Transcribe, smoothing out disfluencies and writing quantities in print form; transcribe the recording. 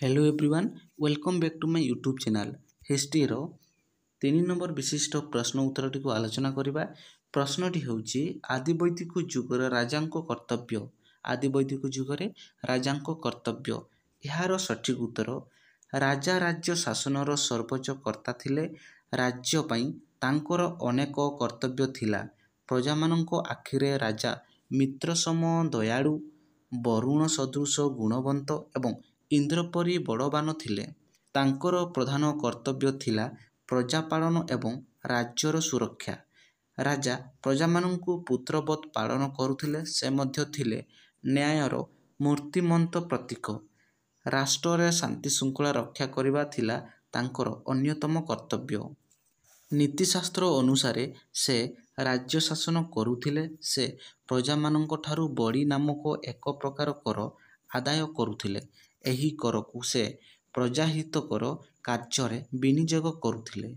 Hello everyone welcome back to my YouTube channel history रो 3 number विशिष्ट प्रश्न उत्तरटी को आलोचना करिबा। प्रश्नटी होउची आदिवैदिक युगर राजांको कर्तव्य। आदिवैदिक युगर राजांको कर्तव्य यार सठिक उत्तर राजा राज्य शासनर सर्वोच्च कर्ता थिले। राज्य पई तांकर अनेक कर्तव्य थिला। प्रजामानंको आखिरे राजा मित्रसम दयालु वरुण सदृश गुणवंत एवं इंद्र परी बड़बान थिले। तांकर प्रधान कर्तव्य थिला प्रजा पालन एवं राज्यर सुरक्षा। राजा प्रजामानंकु पुत्रवत पालन करुथिले। से मध्य थिले न्यायर मूर्तिमंत प्रतीक। राष्ट्र शांति श्रृंखला रक्षा करिबा थिला तांकर अन्यतम कर्तव्य। नीतिशास्त्र अनुसारे से राज्य शासन करुथिले। से प्रजामानंक ठारु बड़ी नामक एक प्रकार कर आदाय करुथिले। एही करकु से प्रजाहित कर कार्य विनियोग करुथिले।